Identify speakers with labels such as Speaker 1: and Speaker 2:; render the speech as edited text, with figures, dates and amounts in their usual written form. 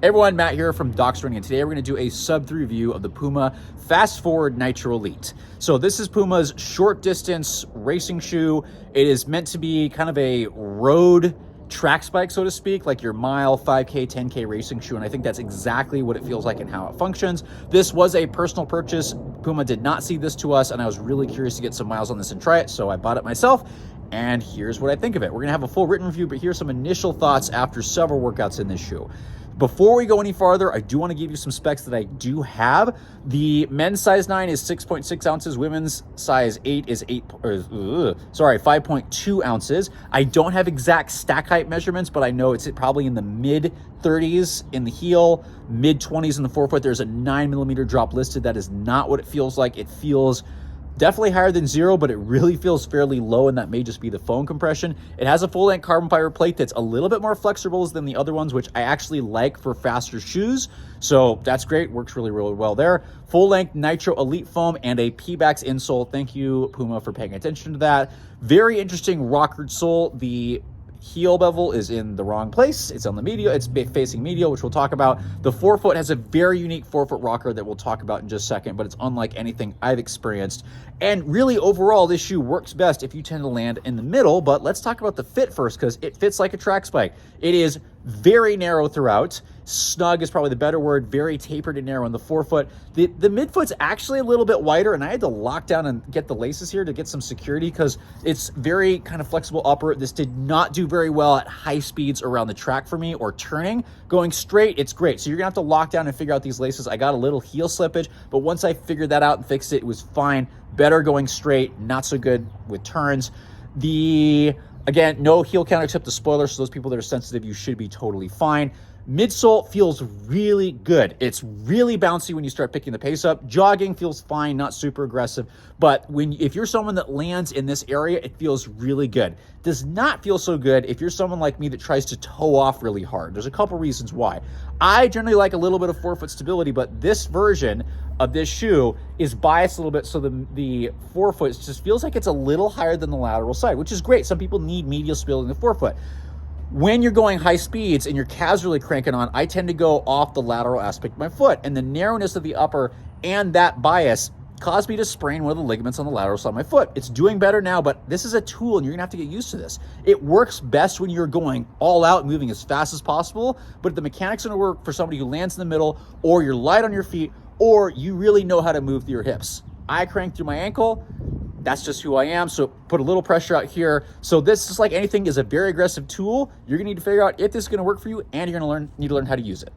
Speaker 1: Hey everyone, Matt here from Docs Running, and today we're going to do a sub-3 review of the Puma Fast-FWD Nitro Elite. So this is Puma's short distance racing shoe. It is meant to be kind of a road track spike, so to speak, like your mile, 5K, 10K racing shoe, and I think that's exactly what it feels like and how it functions. This was a personal purchase. Puma did not see this to us, and I was really curious to get some miles on this and try it, so I bought it myself. And here's what I think of it. We're gonna have a full written review, but here's some initial thoughts after several workouts in this shoe. Before we go any farther, I do want to give you some specs that I do have. The men's size 9 is 6.6 ounces. Women's size 8 is 5.2 ounces. I don't have exact stack height measurements, but I know it's probably in the mid 30s in the heel, mid 20s in the forefoot. There's a 9mm drop listed. That is not what it feels like. It feels definitely higher than 0, but it really feels fairly low, and that may just be the foam compression. It has a full-length carbon fiber plate that's a little bit more flexible than the other ones, which I actually like for faster shoes. So that's great, works really, really well there. Full-length Nitro Elite foam and a P-Bax insole. Thank you, Puma, for paying attention to that. Very interesting rockered sole. The heel bevel is in the wrong place. It's on the medial. It's facing medial, which we'll talk about. The forefoot has a very unique forefoot rocker that we'll talk about in just a second, but it's unlike anything I've experienced. And really, overall, this shoe works best if you tend to land in the middle. But let's talk about the fit first, because it fits like a track spike. It is very narrow throughout. Snug is probably the better word. Very tapered and narrow on the forefoot. The midfoot's actually a little bit wider, and I had to lock down and get the laces here to get some security because it's very kind of flexible upper. This did not do very well at high speeds around the track for me or turning. Going straight, it's great. So you're gonna have to lock down and figure out these laces. I got a little heel slippage, but once I figured that out and fixed it, it was fine. Better going straight, not so good with turns. Again, no heel count except the spoiler, so those people that are sensitive, you should be totally fine. Midsole feels really good. It's really bouncy when you start picking the pace up. Jogging feels fine, not super aggressive. But if you're someone that lands in this area, it feels really good. Does not feel so good if you're someone like me that tries to toe off really hard. There's a couple reasons why. I generally like a little bit of forefoot stability, but this version of this shoe is biased a little bit, so the forefoot just feels like it's a little higher than the lateral side, which is great. Some people need medial stability in the forefoot. When you're going high speeds and your calves really cranking on, I tend to go off the lateral aspect of my foot, and the narrowness of the upper and that bias caused me to sprain one of the ligaments on the lateral side of my foot. It's doing better now, but this is a tool and you're gonna have to get used to this. It works best when you're going all out, moving as fast as possible, but the mechanics are gonna work for somebody who lands in the middle, or you're light on your feet, or you really know how to move through your hips. I crank through my ankle. That's just who I am, so put a little pressure out here. So this, just like anything, is a very aggressive tool. You're gonna need to figure out if this is gonna work for you, and you're gonna need to learn how to use it.